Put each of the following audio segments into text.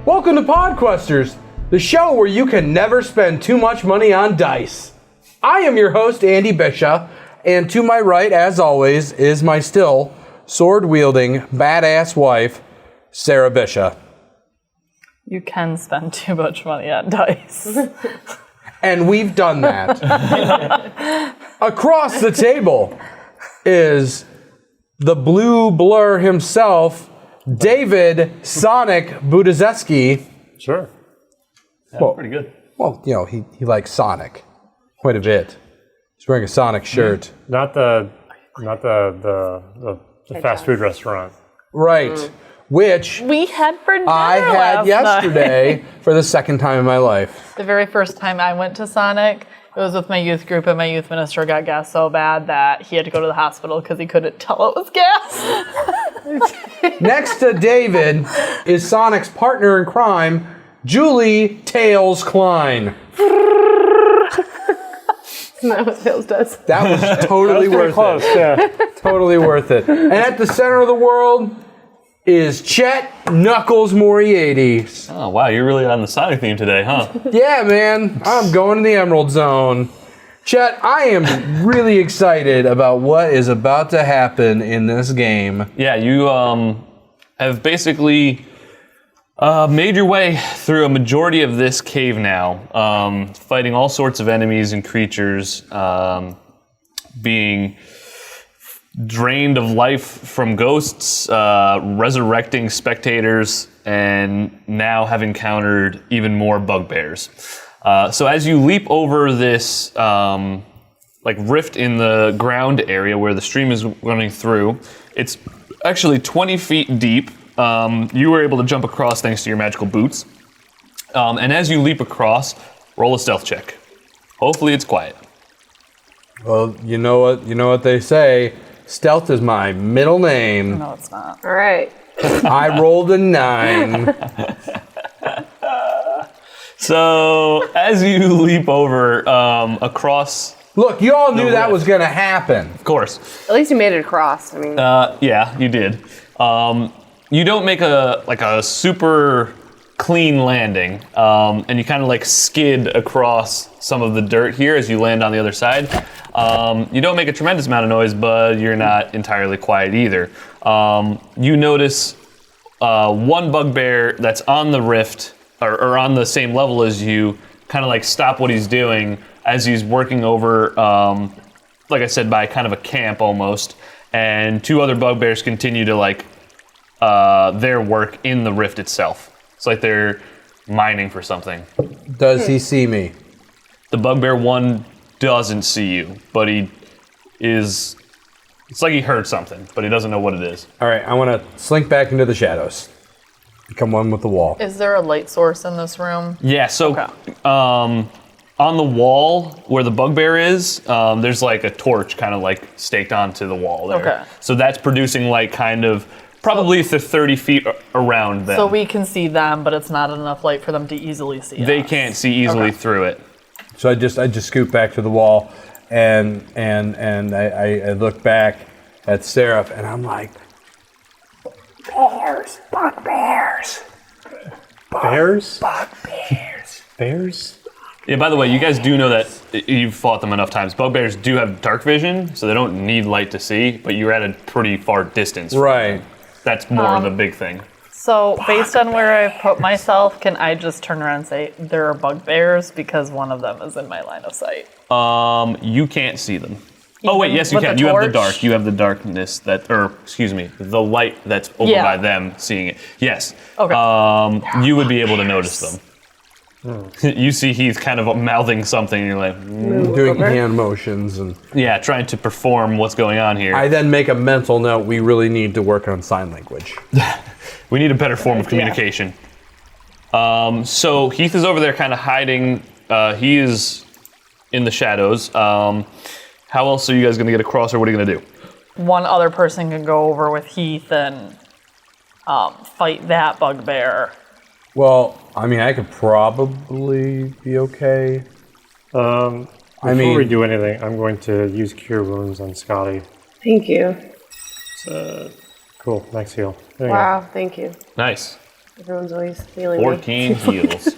Welcome to Podquesters, the show where you can never spend too much money on dice. I am your host, Andy Bishop, and to my right, as always, is my still sword-wielding, badass wife, Sarah Bishop. You can spend too much money on dice. And we've done that. Across the table is the blue blur himself, David Sonic Budizeski. Sure. Yeah, well, pretty good. Well, you know, he likes Sonic quite a bit. He's wearing a Sonic shirt. Not the fast food restaurant. Right. Which we had for dinner I had last yesterday night. for the second time in my life. The very first time I went to Sonic, it was with my youth group, and my youth minister got gas so bad that he had to go to the hospital because he couldn't tell it was gas. Next to David is Sonic's partner in crime, Julie Tails Klein. Isn't that what Tails does? That was totally worth close, it. Yeah. Totally worth it. And at the center of the world is Chet Knuckles Moriarty. Oh, wow, you're really on the Sonic theme today, huh? Yeah, man. I'm going to the Emerald Zone. Chet, I am really excited about what is about to happen in this game. Yeah, you have basically made your way through a majority of this cave now, fighting all sorts of enemies and creatures, being drained of life from ghosts, resurrecting spectators, and now have encountered even more bugbears. So as you leap over this rift in the ground area where the stream is running through, it's actually 20 feet deep. You were able to jump across thanks to your magical boots. And as you leap across, roll a stealth check. Hopefully it's quiet. Well, you know what they say. Stealth is my middle name. No, it's not. All right. I rolled a 9. So as you leap over across, Look, you all knew that was going to happen. of course, At least you made it across. I mean, yeah, you did. You don't make a super clean landing, and you kind of like skid across some of the dirt here as you land on the other side. You don't make a tremendous amount of noise, but you're not entirely quiet either. You notice one bugbear that's on the rift, or on the same level as you, kind of like stop what he's doing as he's working over, like I said, by kind of a camp almost, and two other bugbears continue to like their work in the rift itself. It's like they're mining for something. Does he see me? The bugbear one doesn't see you, but he is... It's like he heard something, but he doesn't know what it is. All right, I want to slink back into the shadows. Become one with the wall. Is there a light source in this room? Yeah, so Okay. on the wall where the bugbear is, there's like a torch kind of like staked onto the wall there. Okay. So that's producing light kind of probably to 30 feet around them. So we can see them, but it's not enough light for them to easily see They us. can't see easily Okay. through it. So I just scoot back to the wall, and I look back at Seraph, and I'm like, bears, bugbears, Bears? bugbears. Bears? Yeah, by the way, you guys do know that you've fought them enough times. Bugbears do have dark vision, so they don't need light to see, but you're at a pretty far distance. Right. That's more of a big thing. So based on where I've put myself, can I just turn around and say there are bugbears because one of them is in my line of sight? You can't see them. Oh wait, yes you with can. the You have the torch? dark. You have the darkness the light that's over Yeah. by them seeing it. Yes. Okay. You would be able to notice them. You see he's kind of mouthing something, and you're like, Doing hand motions, and yeah, trying to perform what's going on here. I then make a mental note. We really need to work on sign language. We need a better form of communication. So Heath is over there kind of hiding. He is in the shadows. How else are you guys going to get across, or what are you going to do? One other person can go over with Heath and fight that bugbear. Well, I mean, I could probably be okay. Before we do anything, I'm going to use Cure Wounds on Scotty. thank you. Cool, max heal. There you Wow, thank you. Nice. Everyone's always healing me. 14 heals.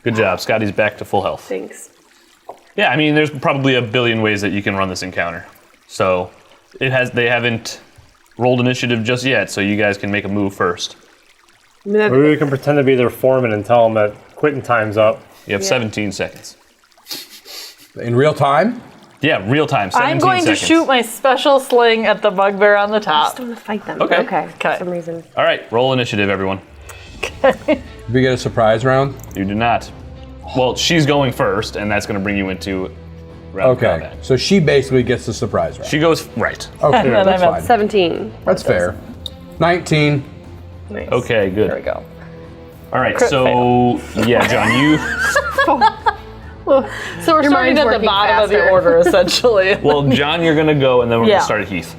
Good job. Scotty's back to full health. Thanks. Yeah, I mean, there's probably a billion ways that you can run this encounter. So they haven't rolled initiative just yet, so you guys can make a move first. Maybe we can pretend to be their foreman and tell them that quitting time's up. You have 17 seconds. In real time? Yeah, real time, 17 I'm going seconds. to shoot my special sling at the bugbear on the I top. just want to fight them. Okay. Okay. Okay. For some reason. All right, roll initiative, everyone. Did we get a surprise round? You do not. Well, she's going first, and that's going to bring you into round Okay. combat. So she basically gets the surprise round. She goes right. Okay, then that's I'm at fine. 17. That's fair. 19. Nice. Okay, good. There we go. All right, Crit so yeah, John, you. So we're starting mind's at the working bottom of the faster. order, essentially. Well, John, you're going to go, and then we're going Yeah. to start at Heath.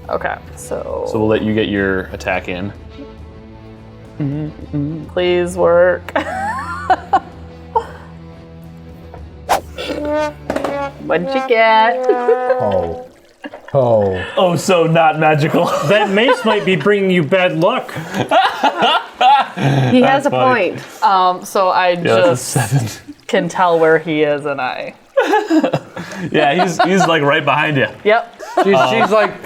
Okay, so So we'll let you get your attack in. please work. What'd you get? Oh. Oh. Oh, so not magical. That mace might be bringing you bad luck. He has a funny. point. So I That's a just 7. can tell where he is, and I. Yeah, he's like right behind you. Yep.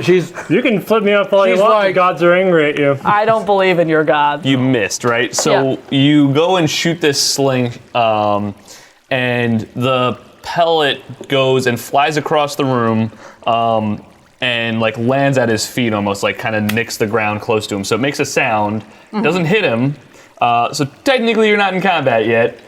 She's You can flip me up all you She's want. like- The gods are angry at you. I don't believe in your god. You missed, right? So Yeah. you go and shoot this sling, and the pellet goes and flies across the room, and like lands at his feet, almost like kind of nicks the ground close to him. So it makes a sound, doesn't hit him. So technically, you're not in combat yet.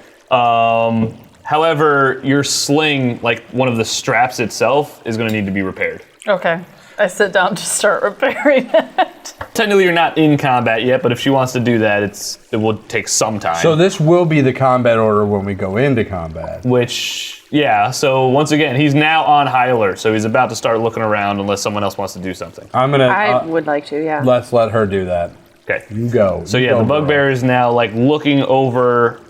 However, your sling, like one of the straps itself, is going to need to be repaired. Okay. I sit down to start repairing it. Technically, you're not in combat yet, but if she wants to do that, it will take some time. So this will be the combat order when we go into combat. Which, yeah, so once again, he's now on high alert, so he's about to start looking around unless someone else wants to do something. I'm gonna. I would like to, yeah. Let's let her do that. Okay. You go. So You yeah, go, the girl. bugbear is now like looking over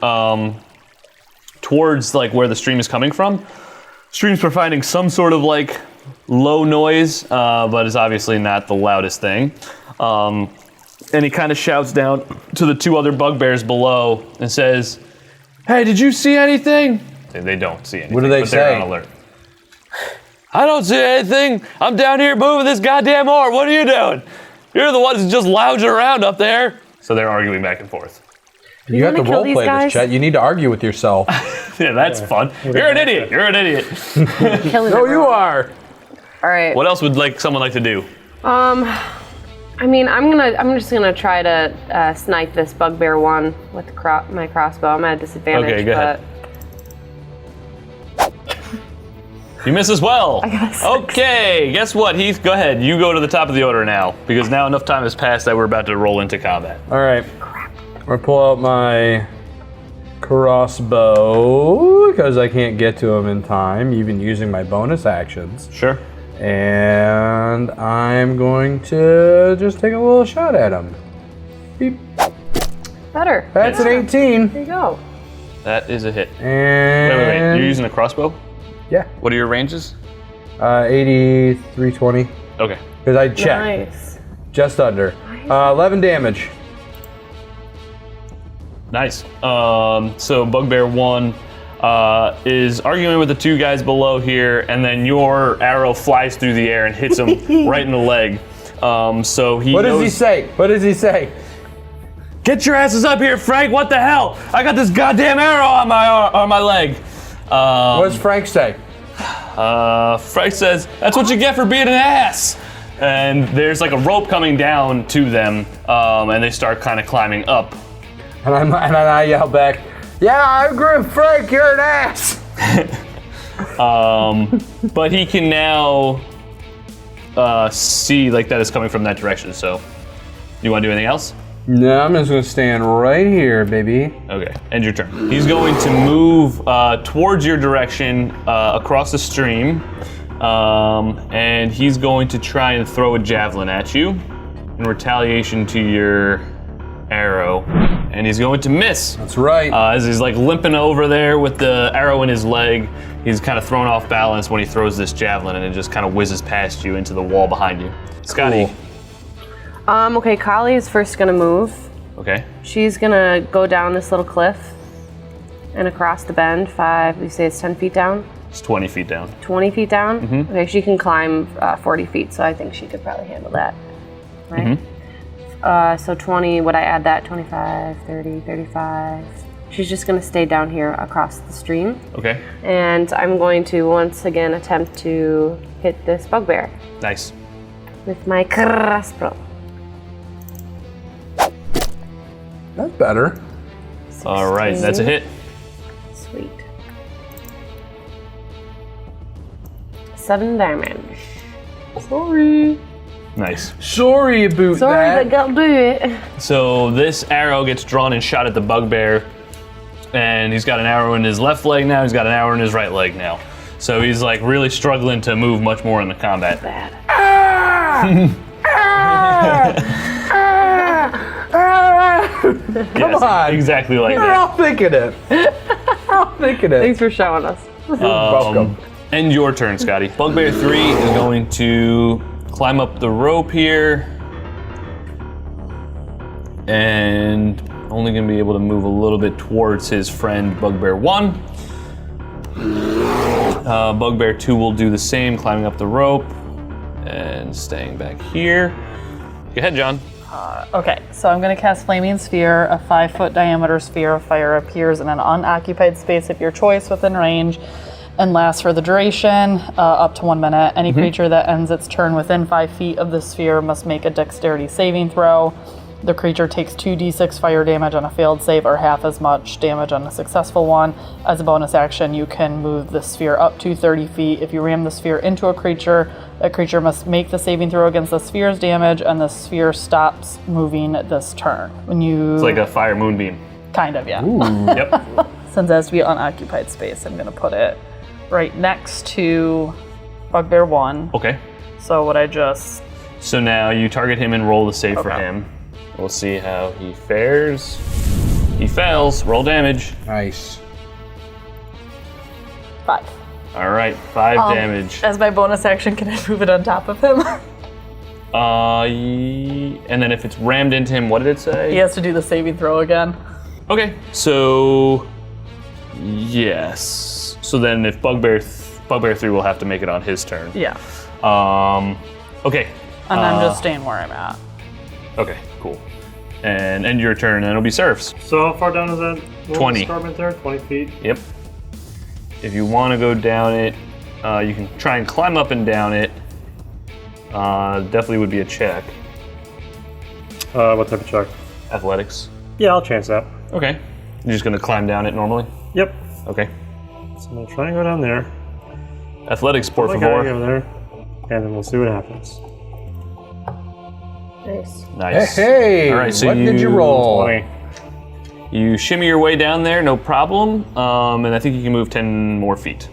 towards like where the stream is coming from. Stream's providing some sort of like low noise, but is obviously not the loudest thing. And he kind of shouts down to the two other bugbears below and says, "Hey, did you see anything?" They don't see anything. What do they but they're say? on alert. I don't see anything. I'm down here moving this goddamn orb. What are you doing? You're the ones just lounging around up there. So they're arguing back and forth. You have to wanna kill role these play guys? this, Chet. You need to argue with yourself. Yeah, that's fun. You're an idiot. You're an idiot. Killing No, you everyone. are. All right. What else would someone like to do? I mean, I'm just gonna try to snipe this bugbear one with my crossbow. I'm at a disadvantage. Okay, go ahead. but You miss as well. I got a 6. Okay, guess what, Heath? Go ahead. You go to the top of the order now, because now enough time has passed that we're about to roll into combat. All right. I'm gonna pull out my crossbow because I can't get to him in time, even using my bonus actions. Sure. And I'm going to just take a little shot at him. Beep. Better. That's an 18. There you go. That is a hit. And Wait. You're using a crossbow? yeah, What are your ranges? 8320 Okay. because I checked Nice. just under 11 damage. Nice. So Bugbear 1 is arguing with the two guys below here, and then your arrow flies through the air and hits him right in the leg. So he What does knows- he say? What does he say? Get your asses up here, Frank! What the hell? I got this goddamn arrow on my leg. What does Frank say? Frank says, "That's what you get for being an ass." And there's like a rope coming down to them, and they start kind of climbing up. And I yell back, "Yeah, I agree with Frank. You're an ass." But he can now see like that is coming from that direction. So, you want to do anything else? No, I'm just gonna stand right here, baby. Okay, end your turn. He's going to move towards your direction across the stream, and he's going to try and throw a javelin at you in retaliation to your arrow, and he's going to miss. That's right. As he's like limping over there with the arrow in his leg, he's kind of thrown off balance when he throws this javelin, and it just kind of whizzes past you into the wall behind you. Scotty. Cool. Okay, Kali is first gonna move Okay. She's gonna go down this little cliff and across the bend. You say it's 10 feet down? It's 20 feet down. 20 feet down? Okay, she can climb 40 feet, so I think she could probably handle that. Right? So 20, would I add that? 25, 30, 35. She's just gonna stay down here across the stream. Okay. And I'm going to once again attempt to hit this bugbear Nice. with my crossbow. That's better. All right, that's a hit. Sweet. 7 damage. Sorry. Nice. Sorry about Sorry, that. but gotta do it. So this arrow gets drawn and shot at the bugbear, and he's got an arrow in his left leg now. He's got an arrow in his right leg now. So he's like really struggling to move much more in the combat. Bad. Come on. Exactly like We're that. all thinking it. all thinking it. Thanks for showing us. Welcome. And your turn, Scotty. Bugbear 3 is going to climb up the rope here. And only going to be able to move a little bit towards his friend Bugbear 1. Bugbear 2 will do the same, climbing up the rope and staying back here. Go ahead, John. Okay, so I'm going to cast Flaming Sphere. A 5-foot diameter sphere of fire appears in an unoccupied space of your choice within range and lasts for the duration, up to 1 minute. Any creature that ends its turn within 5 feet of the sphere must make a dexterity saving throw. The creature takes 2d6 fire damage on a failed save or half as much damage on a successful one. As a bonus action, you can move the sphere up to 30 feet. If you ram the sphere into a creature, that creature must make the saving throw against the sphere's damage, and the sphere stops moving this turn. When you... It's like a fire moonbeam. Kind of, yeah. Yep. Since it has to be unoccupied space, I'm going to put it right next to Bugbear 1. Okay. So would I just... So now you target him and roll the save for Okay. him. We'll see how he fares. He fails. Roll damage. Nice. 5. All right, 5 damage. As my bonus action, can I move it on top of him? And then if it's rammed into him, what did it say? He has to do the saving throw again. Okay, so yes. So then if Bugbear 3 will have to make it on his turn. Yeah. Okay. And I'm just staying where I'm at. Okay, cool. And end your turn, and it'll be Serfs. So how far down is that? 20. Escarpment there? 20 feet? Yep. If you want to go down it, you can try and climb up and down it. Definitely would be a check. What type of check? Athletics. Yeah, I'll chance that. Okay. You're just gonna climb down it normally? Yep. Okay. So I'm gonna try and go down there. Athletics, por Okay, favor. over there. And then we'll see what happens. Nice. Nice. Hey, All right, so what did you roll? 20. You shimmy your way down there, no problem. And I think you can move 10 more feet.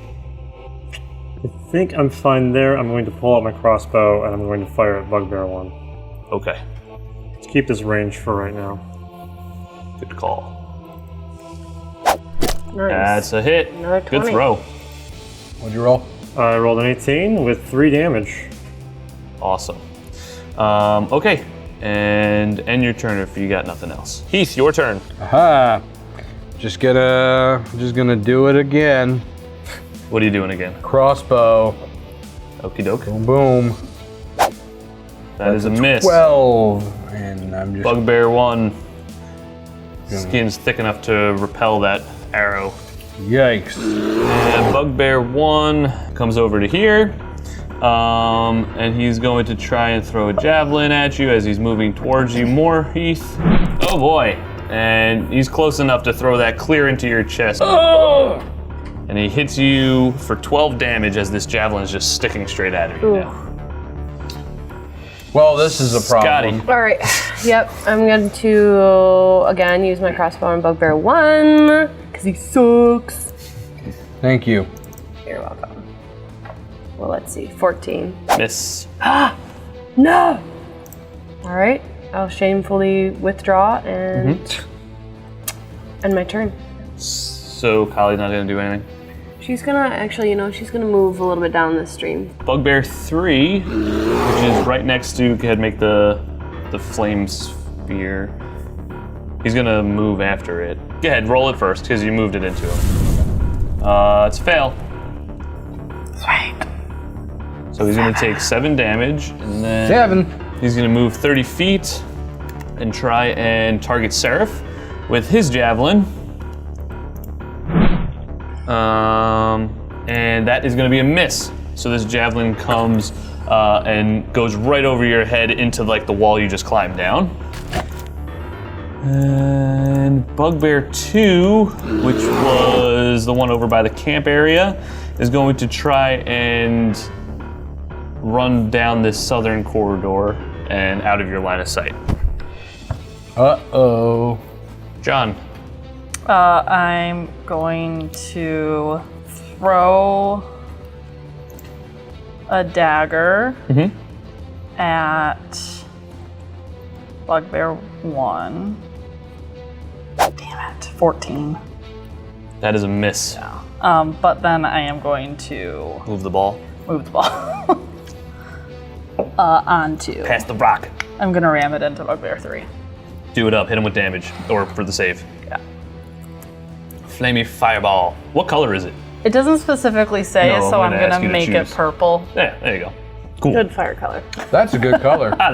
I think I'm fine there. I'm going to pull out my crossbow and I'm going to fire at Bugbear 1. Okay. Let's keep this range for right now. Good call. Nice. That's a hit. Another Good 20. throw. What'd you roll? I rolled an 18 with 3 damage. Awesome. Okay. And end your turn if you got nothing else. Heath, your turn. Aha. Just gonna do it again. What are you doing again? Crossbow. Okie doke. Boom, boom. That is a miss. 12. And I'm just... Bugbear 1. Skin's thick enough to repel that arrow. Yikes. And Bugbear 1 comes over to here. And he's going to try and throw a javelin at you as he's moving towards you more, Heath. Oh boy. And he's close enough to throw that clear into your chest. Oh! And he hits you for 12 damage as this javelin is just sticking straight at him now. Well, this is a problem. Scotty. All right. Yep. I'm going to again use my crossbow on Bugbear 1 because he sucks. Thank you. You're welcome. Well, let's see. 14. Miss. No. All right. I'll shamefully withdraw and end my turn. So Kali's not going to do anything. She's gonna actually, she's gonna move a little bit down this stream. Bugbear 3, which is right next to, go ahead and make the flame sphere. He's gonna move after it. Go ahead, roll it first, because you moved it into him. It's a fail. Sweet. So he's gonna take 7 damage, and then 7. he's gonna move 30 feet and try and target Seraph with his javelin. And that is gonna be a miss. So this javelin comes and goes right over your head into like the wall you just climbed down. And Bugbear 2, which was the one over by the camp area, is going to try and run down this southern corridor and out of your line of sight. Uh-oh. John. I'm going to throw a dagger at Bugbear 1. Damn it, 14. That is a miss. But then I am going to Move the ball. move the ball onto. Pass the rock. I'm gonna ram it into Bugbear 3. Do it up. Hit him with damage. Or for the save. Yeah. Flamey fireball. What color is it? It doesn't specifically say, No, so I'm I'm gonna ask gonna you to make it choose. purple. Yeah, there you go. Cool. Good fire color. That's a good color. I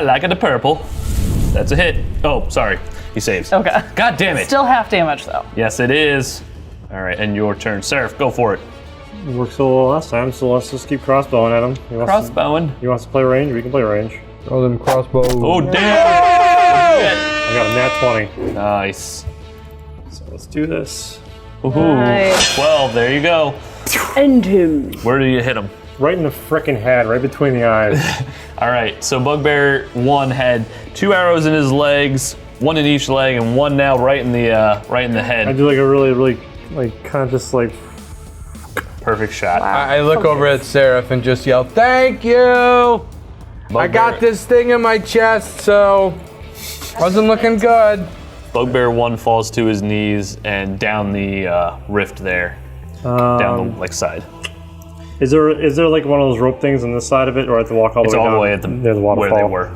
like it the purple. That's a hit. Oh, sorry. He saves. Okay. God damn it. Still half damage though. Yes, it is. All right, and your turn. Seraph, go for it. It worked so well last time, so let's just keep crossbowing at him. Crossbowing. He wants to play range, we can play range. Throw them crossbow. Oh, damn. I got a nat 20. Nice. So let's do this. Ooh, Nice. 12. There you go. End him. Where do you hit him? Right in the frickin' head, right between the eyes. All right, so Bugbear 1 had 2 arrows in his legs, 1 in each leg, and 1 now right in the I head. do like a really, like, kind of just like, Perfect shot. I look over at Seraph and just yell, "Thank you! I got this thing in my chest, so wasn't looking good." Bugbear 1 falls to his knees and down the rift there, down the side. is there like one of those rope things on this side of it, or I have to walk all the It's way all down the way at near the waterfall? where they were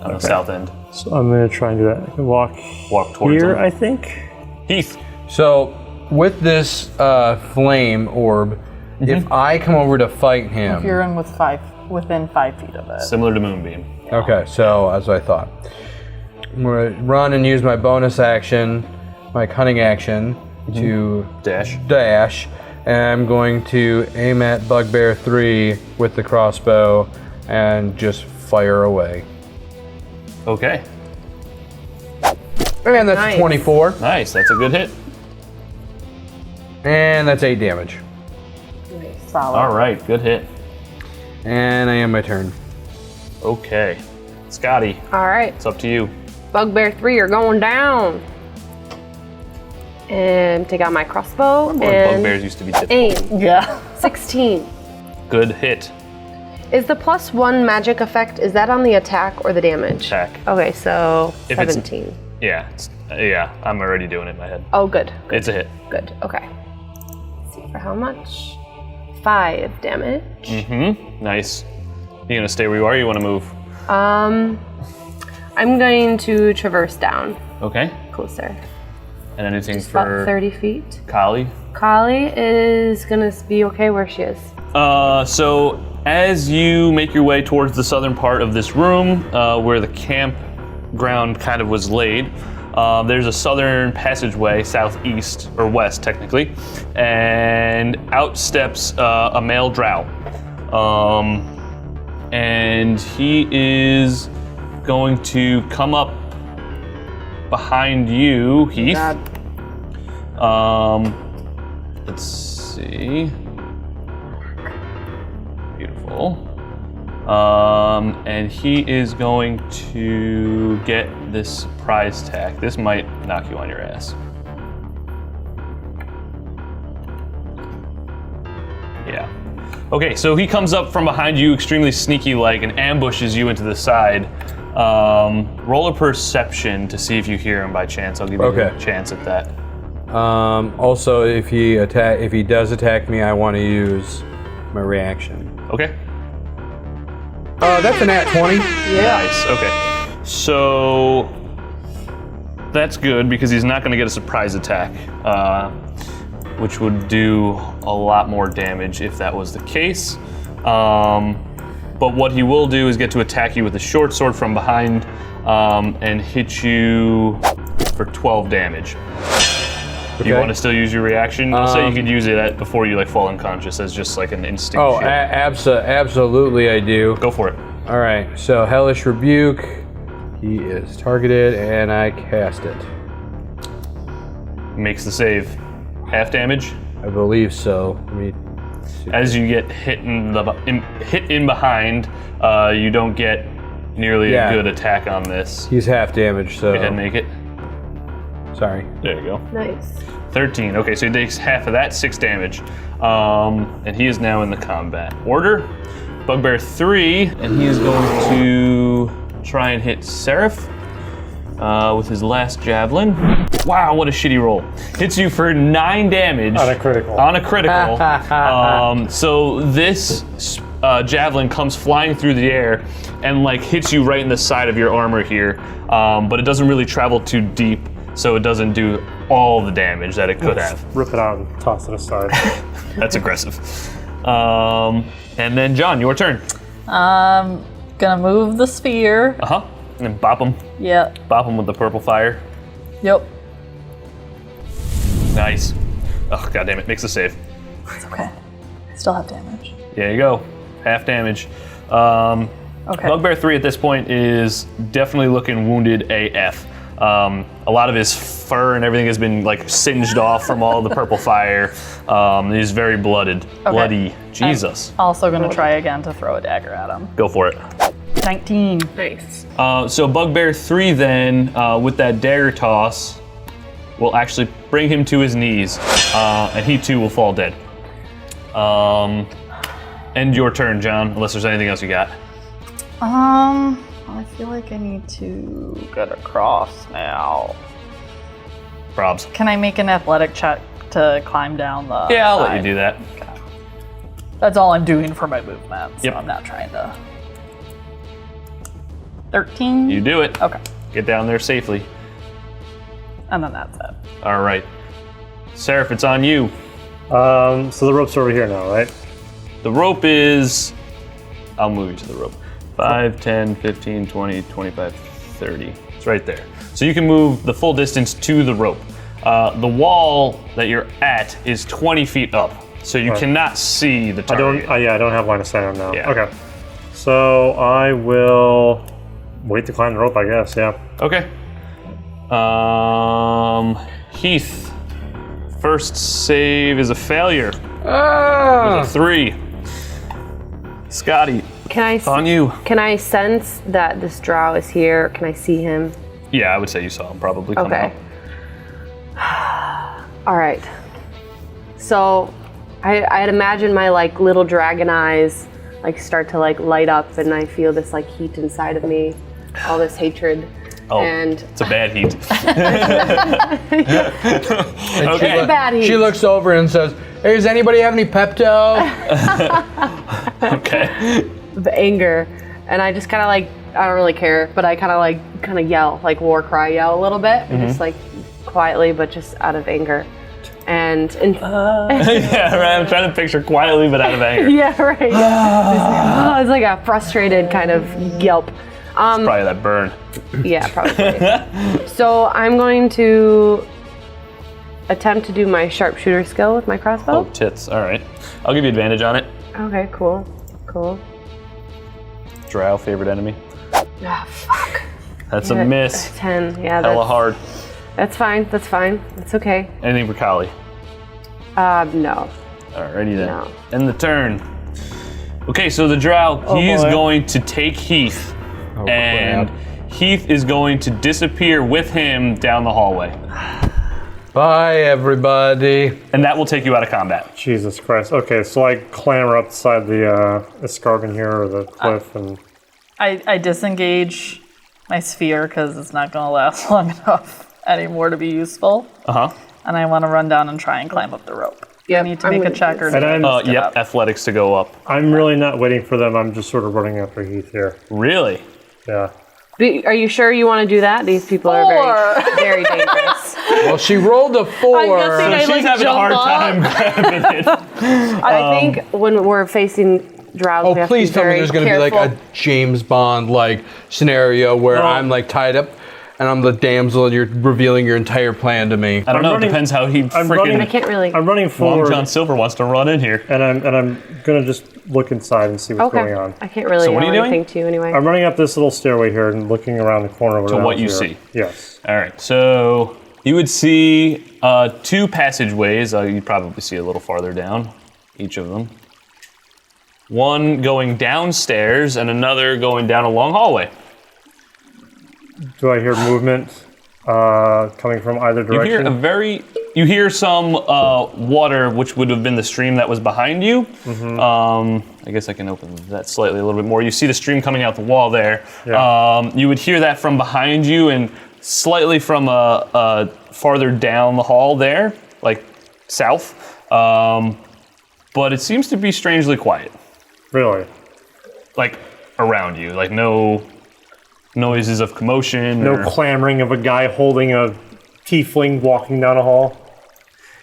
on the south end. So I'm gonna try and do that. I can walk Towards here, them. I think. Heath. So with this flame orb, if I come over to fight him, You're in within 5 feet of it. Similar to Moonbeam. okay, so as I thought, I'm gonna run and use my bonus action, my cunning action, to dash, and I'm going to aim at Bugbear 3 with the crossbow and just fire away. Okay. And that's Nice. 24, Nice. That's a good hit. and that's 8 damage. Solid. All right. Good hit. And I end my turn. Okay. Scotty, All right. it's up to you. Bugbear 3, you're going down. And take out my crossbow Boy, and Bugbears used to be difficult. aim. Yeah. 16. Good hit. Is the +1 magic effect, is that on the attack or the damage? Attack. Okay, so If it's- 17. Yeah. I'm already doing it in my head. Oh, good. It's a hit. Good. Okay. Let's see for how much. 5 damage. Nice. You gonna stay where you are? Or you want to move? I'm going to traverse down Okay. closer. And anything About for 30 feet. Kali? Kali is gonna be okay where she is. So as you make your way towards the southern part of this room, where the campground kind of was laid, there's a southern passageway, southeast or west technically, and out steps a male drow, and he is going to come up behind you, Heath. Let's see. Beautiful. And he is going to get this prize tag. This might knock you on your ass. Yeah. Okay, so he comes up from behind you, extremely sneaky-like, and ambushes you into the side. Roll a perception to see if you hear him by chance. I'll give you a chance at that. Also, if he does attack me, I want to use my reaction. Okay. That's a nat 20. Nice. Okay. So That's good because he's not going to get a surprise attack, which would do a lot more damage if that was the case. But what he will do is get to attack you with a short sword from behind and hit you for 12 damage. Okay. You want to still use your reaction? I'll say you could use it before you like fall unconscious as just like an instinct. Oh, shit. absolutely I do. Go for it. All right, so Hellish Rebuke. He is targeted, and I cast it. Makes the save. Half damage. I believe so. Let me see. As you get hit in behind, you don't get nearly a good attack on this. He's half damage, so. Go ahead and make it. Sorry. There you go. Nice. 13. Okay, so he takes half of that, 6 damage. And he is now in the combat order. Bugbear 3, and he is going to try and hit Seraph with his last javelin. Wow, what a shitty roll. Hits you for 9 damage. On a critical. On a critical. So this javelin comes flying through the air and like hits you right in the side of your armor here. But it doesn't really travel too deep, so it doesn't do all the damage that it could have. Rip it out and toss it aside. That's aggressive. And then John, your turn. Gonna move the sphere. Uh-huh. And then bop him. Yep. Bop him with the purple fire. Yep. Nice. Oh, goddammit. It makes a save. It's okay. I still have damage. There you go. Half damage. Okay. Bugbear 3 at this point is definitely looking wounded AF. A lot of his fur and everything has been like singed off from all the purple fire. He's very blooded. Bloody. Jesus. I'm also gonna try again to throw a dagger at him. Go for it. 19. Nice. So Bugbear 3 then, with that dagger toss, will actually bring him to his knees, and he too will fall dead. End your turn, John, unless there's anything else you got. I feel like I need to get across now. Probs. Can I make an athletic check to climb down the Yeah, I'll let side? you do that. That's all I'm doing for my movement, so Yep. I'm not trying to. 13? You do it. Okay. Get down there safely. And then that's it. All right. Seraph, it's on you. So the rope's over here now, right? The rope is... I'll move you to the rope. 5, 10, 15, 20, 25, 30. It's right there. So you can move the full distance to the rope. The wall that you're at is 20 feet up, so you cannot see the target. I don't have line of sight on now. Yeah. Okay. So I will wait to climb the rope, I guess, yeah. Okay. Heath. First save is a failure. With a 3. Scotty, on you. Can I sense that this drow is here? Can I see him? Yeah, I would say you saw him probably coming Okay. up. All right. So I'd imagine my like little dragon eyes like start to like light up, and I feel this like heat inside of me, all this hatred. Oh, And it's a bad heat. okay. Bad heat. She looks over and says, "Hey, does anybody have any Pepto?" Okay. The anger, and I just kind of like, I don't really care, but I kind of yell, like war cry yell a little bit, just like quietly, but just out of anger. And Yeah, right. I'm trying to picture quietly but out of anger. yeah, right. It's like a frustrated kind of yelp. Probably that burn. Yeah, probably. So I'm going to attempt to do my sharpshooter skill with my crossbow. Oh, tits. All right. I'll give you advantage on it. Okay, cool. Drow, favorite enemy. Ah, fuck. That's a miss. 10. Yeah, Hella hard. that's fine. It's okay. Anything for Kali? No. Alrighty then. No. End the turn. Okay, so the Drow, he is going to take Heath, and Heath is going to disappear with him down the hallway. Bye, everybody. And that will take you out of combat. Jesus Christ. Okay, so I clamber up the side of the escarpment here, or the cliff, and... I disengage my sphere because it's not going to last long enough anymore to be useful. Uh-huh. And I want to run down and try and climb up the rope. Yep, I need to I'm make a gonna check do or this. And I'm- Yep, athletics to go up. I'm really not waiting for them, I'm just sort of running after Heath here. Really? Yeah. Are you sure you want to do that? These people are very, very dangerous. Well, she rolled a 4. I'm guessing I She's like having a jump hard up. time grabbing it. I think when we're facing drows, we Oh, have please to be tell me very there's going to be like careful. a James Bond like scenario where I'm like tied up and I'm the damsel and you're revealing your entire plan to me. I don't know. running- It depends how he I'm freaking I can't really. I'm running Long forward, John Silver wants to run in here. and I'm gonna just look inside and see what's going on. I can't really So what are yell you doing? anything to you anyway. I'm running up this little stairway here and looking around the corner. To what you see. Yes. All right, so you would see 2 passageways. You'd probably see a little farther down, each of them. One going downstairs and another going down a long hallway. Do I hear movement coming from either direction? You hear some water, which would have been the stream that was behind you. I guess I can open that slightly a little bit more. You see the stream coming out the wall there. Yeah. You would hear that from behind you and slightly from farther down the hall there, like south. But it seems to be strangely quiet, Really? like around you, like no noises of commotion. No or- clamoring of a guy holding a tiefling walking down a hall?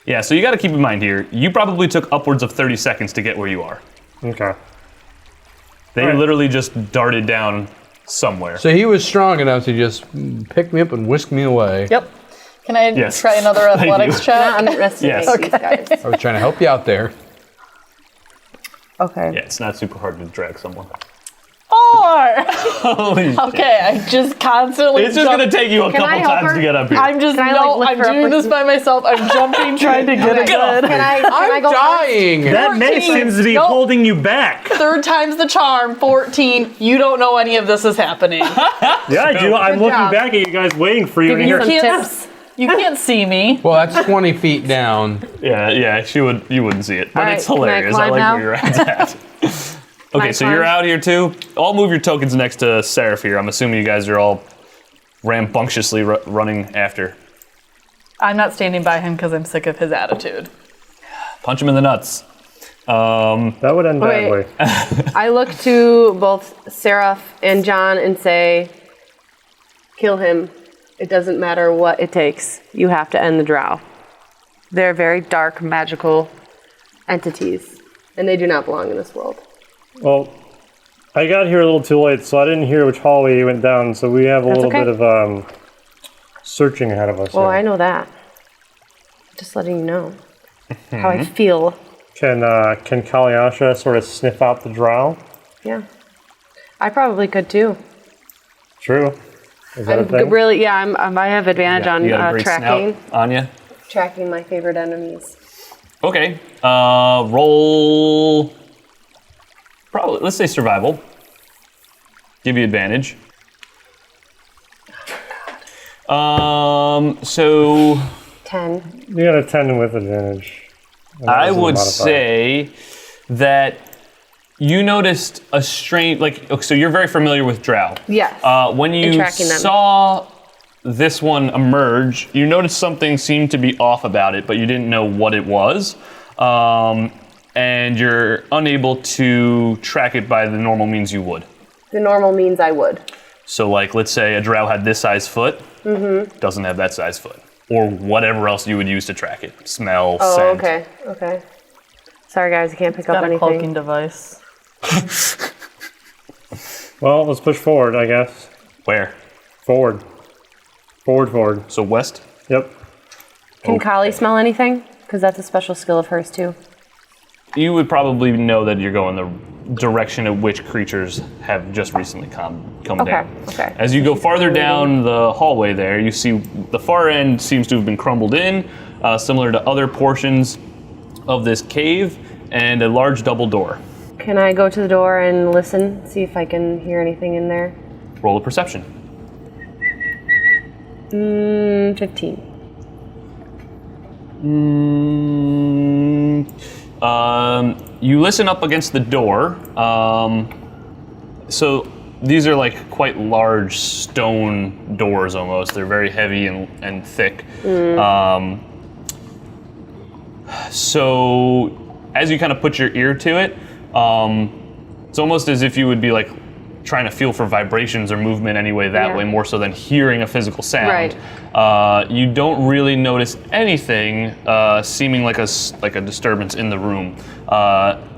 Yeah, so you got to keep in mind here, you probably took upwards of 30 seconds to get where you are. Okay. They Right. literally just darted down somewhere. So he was strong enough to just pick me up and whisk me away. Yep. Can I Yes. try another Thank athletics you. check? Not underestimate Yes. these guys. I was trying to help you out there. Okay. Yeah, it's not super hard to drag someone. 4! Holy shit. Okay, I just constantly It's just jump- going to take you a Can I couple help times her? to get up here. I'm just, Can I, no, like, lift I'm her up doing with this by myself. I'm jumping, trying to get it Get good. Can I I'm go first? dying. That mace 14. seems to be Nope. holding you back. Third time's the charm, 14. You don't know any of this is happening. Yeah, I do. I'm Good looking job. back at you guys waiting for you. Giving And you here, some can't- tips. You can't see me. Well, that's 20 feet down. Yeah, you wouldn't see it. But All it's right, can I hilarious. I climb like now? where you're at. Okay, I so you're climb? out here too. I'll move your tokens next to Seraph here. I'm assuming you guys are all rambunctiously running after. I'm not standing by him because I'm sick of his attitude. Punch him in the nuts. that would end Wait. badly. I look to both Seraph and John and say, kill him. It doesn't matter what it takes. You have to end the drow. They're very dark, magical entities, and they do not belong in this world. Well, I got here a little too late, so I didn't hear which hallway you went down, so we have a little okay. bit of searching ahead of us. Well, here. I know that. Just letting you know how I feel. Can Kalyasha sort of sniff out the drow? Yeah. I probably could too. True. Is that a I'm thing? really, yeah, I have advantage You got a on great tracking. snout on you. Tracking my favorite enemies. Okay. Roll. Probably. Let's say survival. Give you advantage. So 10. You got a 10 with advantage. And that I was a would modifier. say that you noticed a strange, so you're very familiar with drow. Yes. When And you tracking them. saw this one emerge, you noticed something seemed to be off about it, but you didn't know what it was. And you're unable to track it by the normal means you would. The normal means I would. So, let's say a drow had this size foot, doesn't have that size foot, or whatever else you would use to track it. Smell, Oh, scent. okay. Sorry, guys, I can't pick up Got a anything. cloaking device. Well, let's push forward, I guess. Where? Forward. Forward. So west? Yep. Can Kali smell anything? Because that's a special skill of hers too. You would probably know that you're going the direction of which creatures have just recently come down. Okay. As you go farther down the hallway there, you see the far end seems to have been crumbled in, similar to other portions of this cave, and a large double door. Can I go to the door and listen, see if I can hear anything in there? Roll a perception. 15. You listen up against the door. So these are quite large stone doors almost. They're very heavy and thick. So as you kind of put your ear to it, it's almost as if you would be trying to feel for vibrations or movement anyway that way, more so than hearing a physical sound. Right. You don't really notice anything seeming like a disturbance in the room.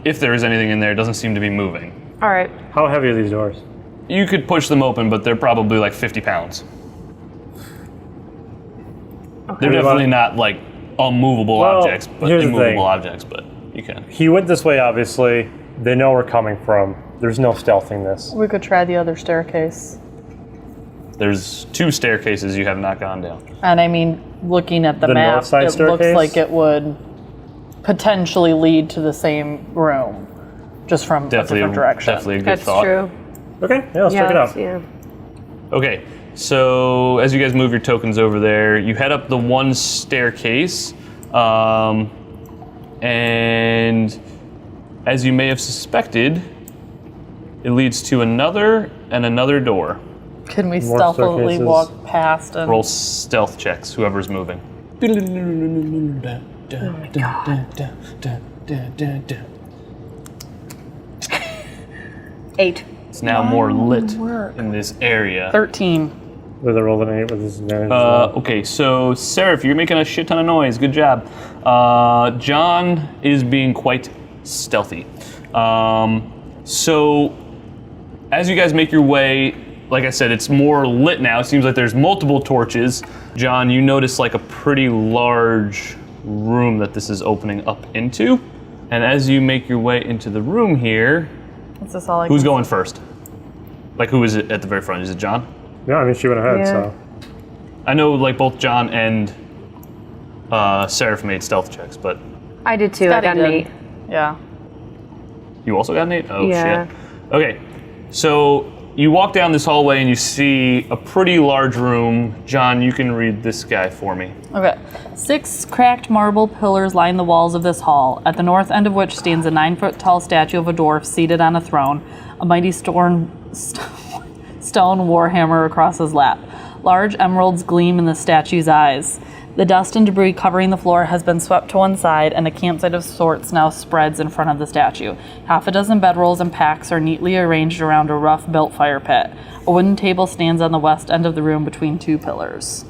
If there is anything in there, it doesn't seem to be moving. All right. How heavy are these doors? You could push them open, but they're probably like 50 pounds. They're definitely not like unmovable objects, but here's the thing. immovable objects, but you can. He went this way, obviously. They know we're coming from. There's no stealthing this. We could try the other staircase. There's 2 staircases you have not gone down. And I mean, looking at the map, north side it staircase? looks like it would potentially lead to the same room, just from a different direction. Definitely a good That's thought. true. Okay, yeah, let's check it out. Yeah. Okay, so as you guys move your tokens over there, you head up the one staircase, and as you may have suspected, it leads to another and another door. Can we More stealthily staircases. walk past and Roll stealth checks, whoever's moving. Eight. It's now more lit in this area. 13? With a roll of an 8 with disadvantage as well. Okay, so Seraph, you're making a shit ton of noise. Good job. John is being quite stealthy. So as you guys make your way, like I said, it's more lit now. It seems like there's multiple torches. John, you notice like a pretty large room that this is opening up into. And as you make your way into the room here, Is this all I who's can going first? Like who is it at the very front? Is it John? Yeah, I mean, she went ahead, Yeah. so. I know like both John and Seraph made stealth checks, but I did too. I Scotty got an did. 8. Yeah. you also got an 8? Oh Yeah. shit. Okay, so you walk down this hallway and you see a pretty large room. John, you can read this guy for me. Okay. 6 cracked marble pillars line the walls of this hall, at the north end of which stands a 9-foot-tall statue of a dwarf seated on a throne, a mighty stone warhammer across his lap. Large emeralds gleam in the statue's eyes. The dust and debris covering the floor has been swept to one side, and a campsite of sorts now spreads in front of the statue. Half a dozen bedrolls and packs are neatly arranged around a rough-built fire pit. A wooden table stands on the west end of the room between 2 pillars.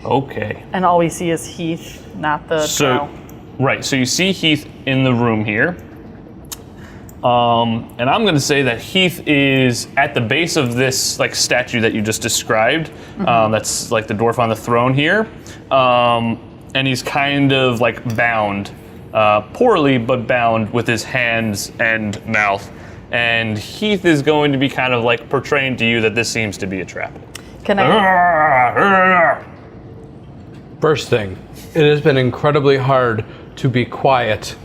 Okay. And all we see is Heath, not the So, right, so you see Heath in the room here. And I'm going to say that Heath is at the base of this like statue that you just described. That's like the dwarf on the throne here. And he's kind of like bound, poorly, but bound with his hands and mouth. And Heath is going to be kind of like portraying to you that this seems to be a trap. Can I? First thing, it has been incredibly hard to be quiet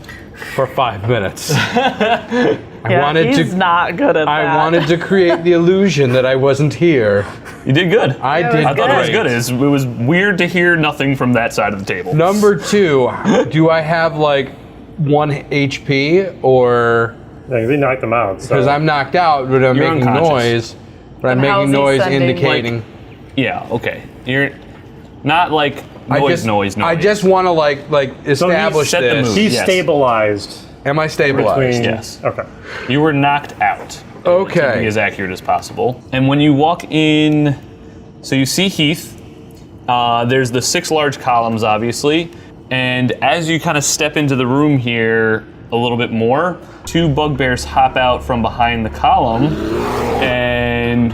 for 5 minutes. He's not good at that. I wanted to create the illusion that I wasn't here. You did good. I did I thought it was great. good. It was weird to hear nothing from that side of the table. Number 2, do I have like 1 HP or Yeah, they knocked them out, so. because I'm knocked out, but I'm You're making unconscious. noise. But I'm Then how's making he noise sending, indicating. Yeah, okay. You're not like noise. I just want to like establish set the this. mood. He's Yes. stabilized Am I stabilized? between. Yes. Okay. You were knocked out. Okay. To be as accurate as possible. And when you walk in, so you see Heath. There's the 6 large columns, obviously. And as you kind of step into the room here a little bit more, 2 bugbears hop out from behind the column and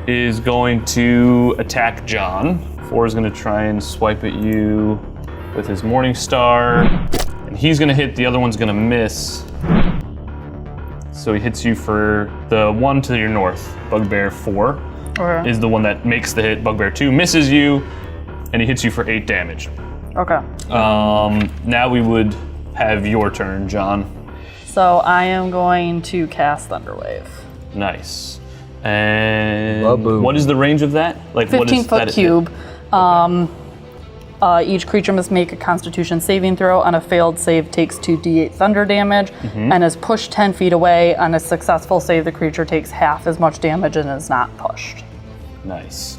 is going to attack John. 4 is going to try and swipe at you with his Morning Star. And he's going to hit, the other one's going to miss. So he hits you for the one to your north. Bugbear 4 Okay. is the one that makes the hit. Bugbear 2 misses you, and he hits you for 8 damage. Okay. Now we would have your turn, John. So I am going to cast Thunderwave. Nice. And Ba-boom. what is the range of that? Like 15-foot cube. Each creature must make a Constitution saving throw. On a failed save, takes 2d8 thunder damage, and is pushed 10 feet away. On a successful save, the creature takes half as much damage and is not pushed. Nice.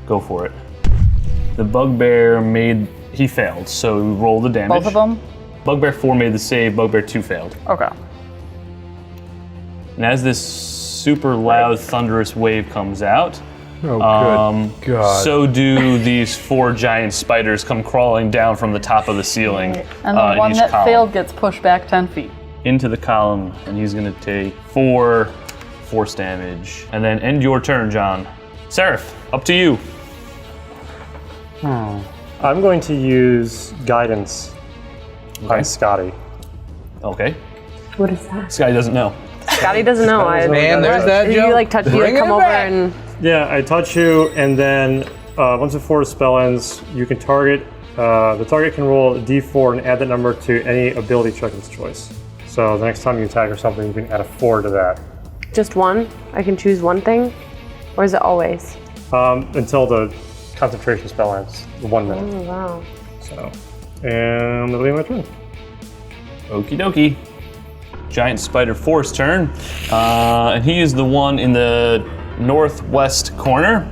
Go for it. The bugbear he failed, so roll the damage. Both of them? Bugbear 4 made the save, Bugbear 2 failed. Okay. And as this super loud, thunderous wave comes out. Oh, good God. So do these 4 giant spiders come crawling down from the top of the ceiling. And the in one each that column. failed gets pushed back 10 feet. Into the column, and he's gonna take 4 force damage. And then end your turn, John. Seraph, up to you. I'm going to use guidance on Scotty. Okay. What is that? This guy doesn't know. Scotty doesn't know. Man, there's that You joke. like touch, you like Bringing come it over back. and Yeah, I touch you, and then once before the spell ends, you can target. The target can roll a d4 and add that number to any ability check of its choice. So the next time you attack or something, you can add a 4 to that. just one. I can choose one thing, or is it always? Until the concentration spell ends, 1 minute. Oh wow. So, and that'll be my turn. Okie dokie. Giant Spider 4's turn. And he is the one in the northwest corner.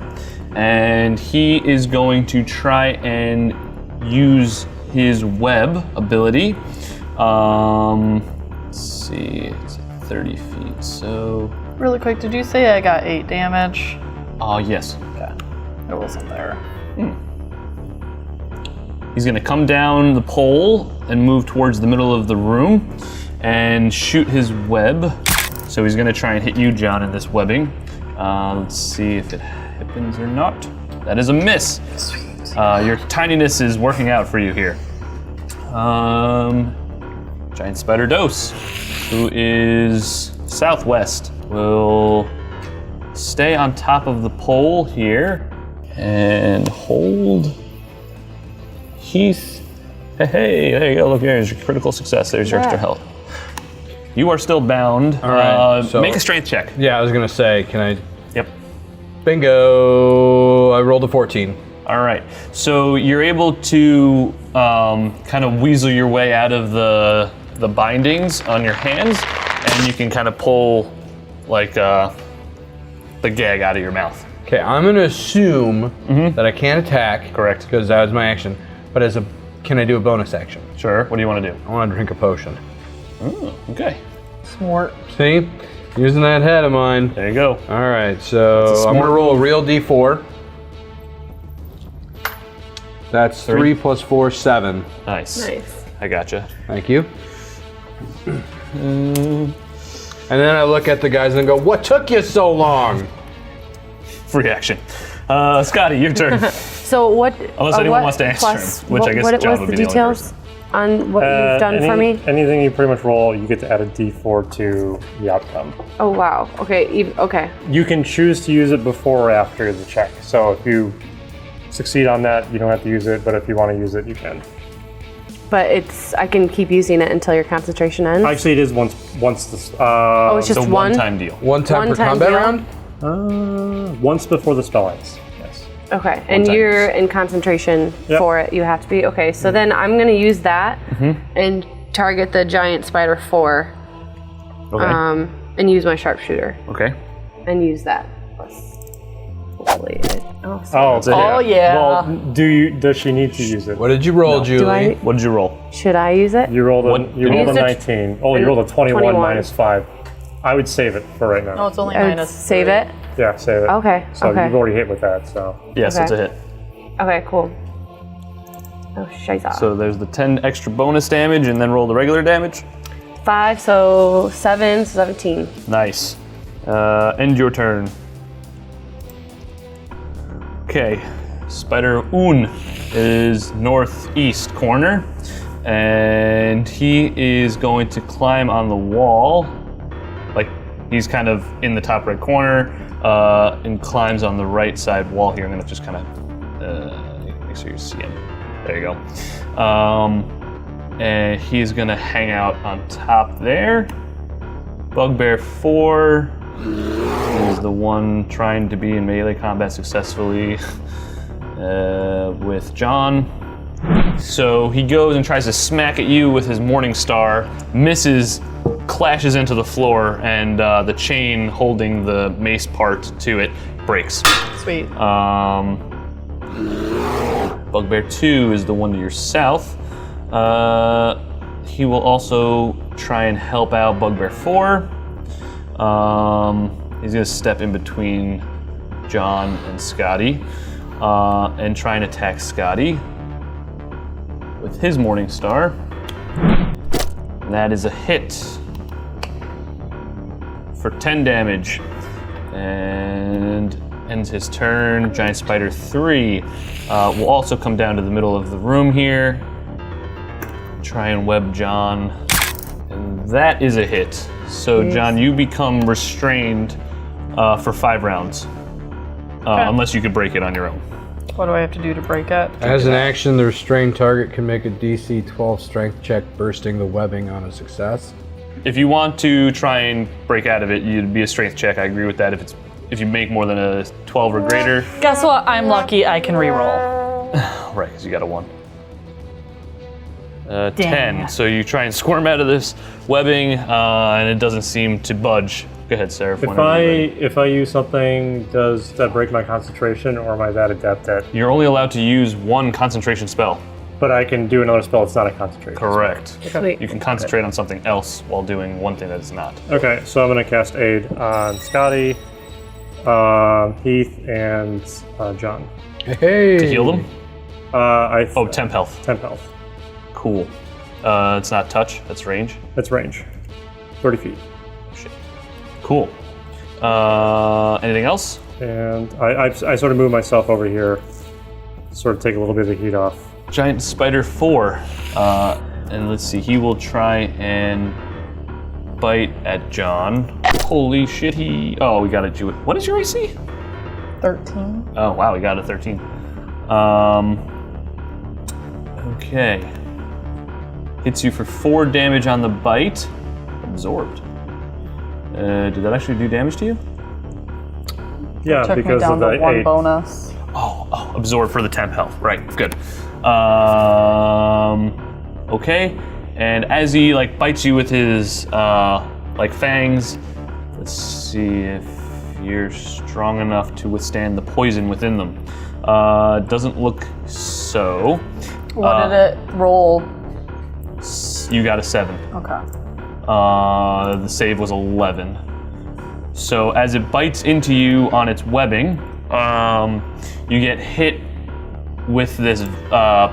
And he is going to try and use his web ability. Let's see, it's 30 feet, so... Really quick, did you say I got 8 damage? Yes. Okay. It wasn't there. He's gonna come down the pole and move towards the middle of the room and shoot his web. So he's gonna try and hit you, John, in this webbing. Let's see if it happens or not. That is a miss. Sweet. Your tininess is working out for you here. Giant Spider Dose, who is southwest, will stay on top of the pole here and hold Heath. Hey, there you go. Look, there's your critical success. There's your extra health. You are still bound. All right, so- make a strength check. Yeah, I was gonna say, can I? Yep. Bingo! I rolled a 14. All right. So you're able to kind of weasel your way out of the bindings on your hands, and you can kind of pull like the gag out of your mouth. Okay, I'm gonna assume that I can't attack. Correct. Because that was my action. But can I do a bonus action? Sure. What do you want to do? I want to drink a potion. Oh, okay. Smart. See, using that head of mine. There you go. All right, so That's a I'm gonna smart roll a move. real d4. That's 3 plus 4, 7. Nice. Nice. I gotcha. Thank you. And then I look at the guys and go, "What took you so long?" Free action. Scotty, your turn. So what? Unless anyone what wants to answer plus- him, which I guess what John was would the be the only details on what you've done for me? Anything you pretty much roll, you get to add a d4 to the outcome. Oh wow. Okay. Okay. You can choose to use it before or after the check. So if you succeed on that, you don't have to use it, but if you want to use it, you can. But I can keep using it until your concentration ends. Actually, it is once this. Oh, it's It's just a one. one-time deal. One time per One-time combat deal? round? Once before the spell ends. Yes. Okay, and time. you're in concentration Yep. for it. You have to be. Okay, so then I'm gonna use that and target the giant spider 4, Okay. and use my sharpshooter Okay. and use that. Hopefully, Oh, Oh, yeah. Well, does she need to use it? What did you roll, Julie? do I? What did you roll? Should I use it? You rolled a What- you rolled a Use it- 19. Oh, you rolled a 21 minus 5. I would save it for right now. No, it's only I would minus save 3. it. Yeah, save it. Okay. So okay. you've already hit with that. So Yes, Okay. it's a hit. Okay. Cool. Oh, shiza. So there's the 10 extra bonus damage, and then roll the regular damage. 5, so 7, 17. Nice. End your turn. Okay. Spider Un is northeast corner, and he is going to climb on the wall. Like, he's kind of in the top right corner, and climbs on the right side wall here. I'm gonna just kind of make sure you see him. There you go. And he's gonna hang out on top there. Bugbear 4 is the one trying to be in melee combat successfully with John. So he goes and tries to smack at you with his Morning Star, misses, clashes into the floor, and the chain holding the mace part to it breaks. Sweet. Bugbear 2 is the one to your south. He will also try and help out Bugbear 4. He's gonna step in between John and Scotty and try and attack Scotty with his Morning Star. And that is a hit for 10 damage. And ends his turn. Giant Spider 3 will also come down to the middle of the room here. Try and web John. And that is a hit. So John, you become restrained for 5 rounds. Unless you could break it on your own. What do I have to do to break it? As an action, the restrained target can make a DC 12 strength check, bursting the webbing on a success. If you want to try and break out of it, you'd be a strength check. I agree with that. If you make more than a 12 or greater. Guess what? I'm lucky I can reroll. Right, because you got a 1. Damn. 10. So you try and squirm out of this webbing, and it doesn't seem to budge. Go ahead, Sarah. If I use something, does that break my concentration, or am I that adept at? You're only allowed to use 1 concentration spell. But I can do another spell that's not a concentration. Correct. Sweet. You can concentrate on something else while doing one thing that is not. Okay, so I'm going to cast Aid on Scotty, Heath, and John. Hey! To heal them? Oh, temp health. 10 health. Cool. It's not touch, that's range. That's range. 30 feet. Shit. Cool. Anything else? And I sort of move myself over here, sort of take a little bit of the heat off. Giant Spider 4. And let's see, he will try and bite at John. Holy shit, oh, we got a do it. What is your AC? 13. Oh, wow, we got a 13. Okay. Hits you for 4 damage on the bite. Absorbed. Did that actually do damage to you? Yeah, Took me because down of to the 1 8. bonus. Oh, absorb for the temp health. Right, good. Okay, and as he bites you with his fangs, let's see if you're strong enough to withstand the poison within them. Doesn't look so. What did it roll? You got a 7. Okay. The save was 11. So as it bites into you on its webbing, you get hit with this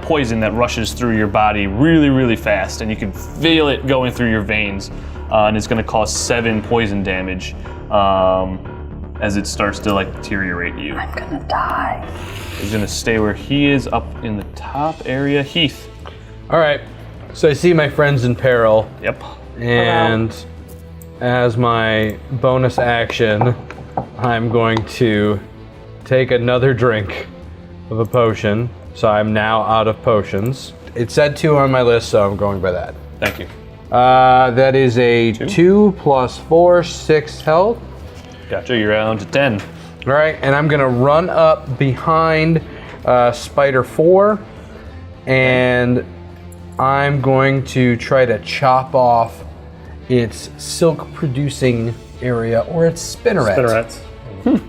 poison that rushes through your body really, really fast, and you can feel it going through your veins, and it's going to cause 7 poison damage as it starts to deteriorate you. I'm gonna die. He's going to stay where he is, up in the top area. Heath. All right, so I see my friends in peril, Yep. and as my bonus action, I'm going to take another drink of a potion. So I'm now out of potions. It said 2 on my list, so I'm going by that. Thank you. That is a 2 plus 4, 6 health. Gotcha, you're down to 10. All right, and I'm gonna run up behind Spider 4, and I'm going to try to chop off its silk-producing area, or its spinneret. Spinneret.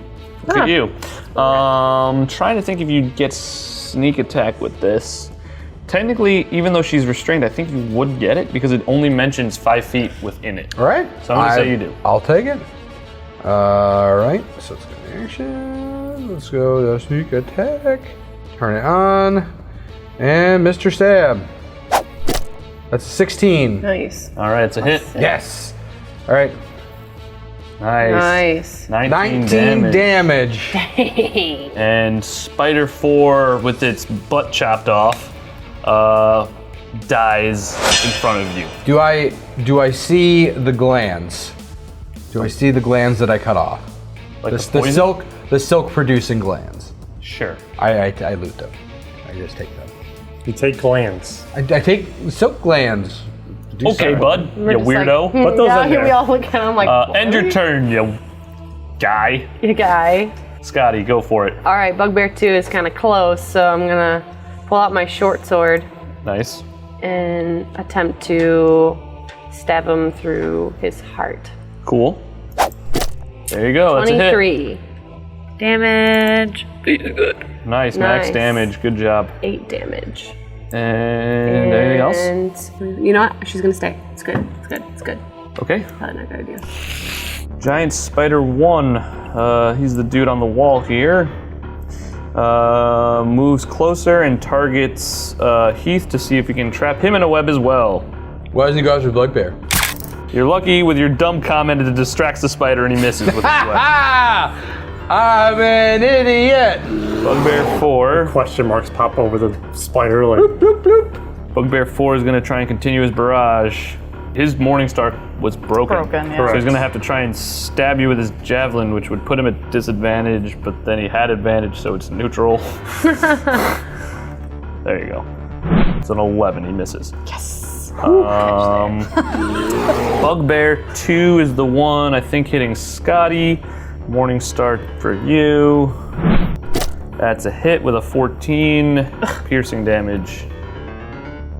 Look at you. Trying to think if you'd get sneak attack with this. Technically, even though she's restrained, I think you would get it because it only mentions 5 feet within it. All right. So I'm gonna say you do. I'll take it. All right. So let's go to action. Let's go to sneak attack. Turn it on. And Mr. Stab. That's 16. Nice. All right, it's a hit. Yes. All right. Nice. 19 damage. And Spider 4, with its butt chopped off, dies in front of you. Do I see the glands? Do I see the glands that I cut off? Like The silk producing glands. Sure. I loot them. I just take them. You take glands. I take silk glands. Do Okay, so. bud. We're You just weirdo. Put those in we there. all look at him like, End your turn, you guy. you guy. Scotty, go for it. All right, Bugbear 2 is kind of close, so I'm gonna pull out my short sword Nice. and attempt to stab him through his heart. Cool. There you go. That's a hit. 23 damage, Nice, max Nice. damage. Good job. 8 damage. And anything else? And you know what? She's gonna stay. It's good. It's good. It's good. Okay. Probably not a good idea. Giant Spider 1. He's the dude on the wall here. Moves closer and targets Heath to see if he can trap him in a web as well. Why doesn't he go after Bugbear? You're lucky with your dumb comment it distracts the spider and he misses with his web. I'm an idiot. Bugbear 4. Question marks pop over the spider like. Bloop, bloop. Bugbear 4 is going to try and continue his barrage. His Morningstar was broken. Yeah. So he's going to have to try and stab you with his javelin, which would put him at disadvantage, but then he had advantage, so it's neutral. There you go. It's an 11, he misses. Yes. Bugbear 2 is the one, I think, hitting Scotty. Morningstar for you. That's a hit with a 14 piercing damage.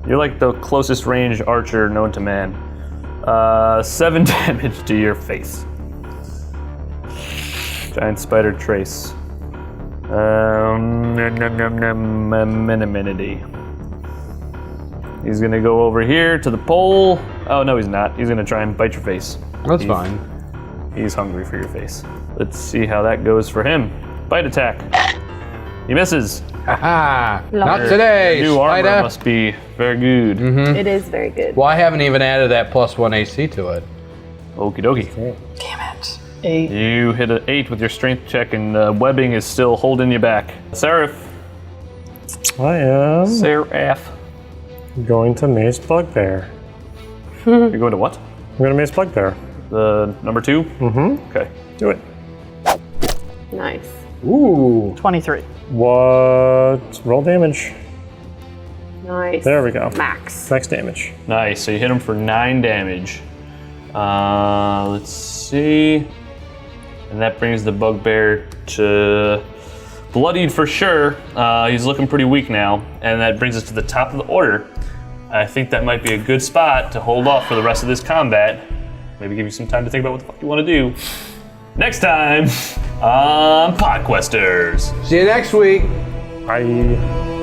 You're like the closest range archer known to man. 7 damage to your face. Giant spider trace. Amenity. He's gonna go over here to the pole. Oh no, he's not. He's gonna try and bite your face. That's fine. He's hungry for your face. Let's see how that goes for him. Bite attack. He misses. Haha. Not Your today, New armor Spider. must be very good. It is very good. Well, I haven't even added that +1 AC to it. Okie dokie. Damn it. 8. You hit an 8 with your strength check, and webbing is still holding you back. Seraph. I am Seraph. going to mace Bugbear. You're going to what? I'm going to mace Bugbear. The number 2? Mm-hmm. Okay. Do it. Nice. Ooh. 23. What? Roll damage. Nice. There we go. Max. Max damage. Nice. So you hit him for 9 damage. Let's see. And that brings the bugbear to bloodied for sure. He's looking pretty weak now. And that brings us to the top of the order. I think that might be a good spot to hold off for the rest of this combat. Maybe give you some time to think about what the fuck you want to do. Next time on Podquesters. See you next week. Bye.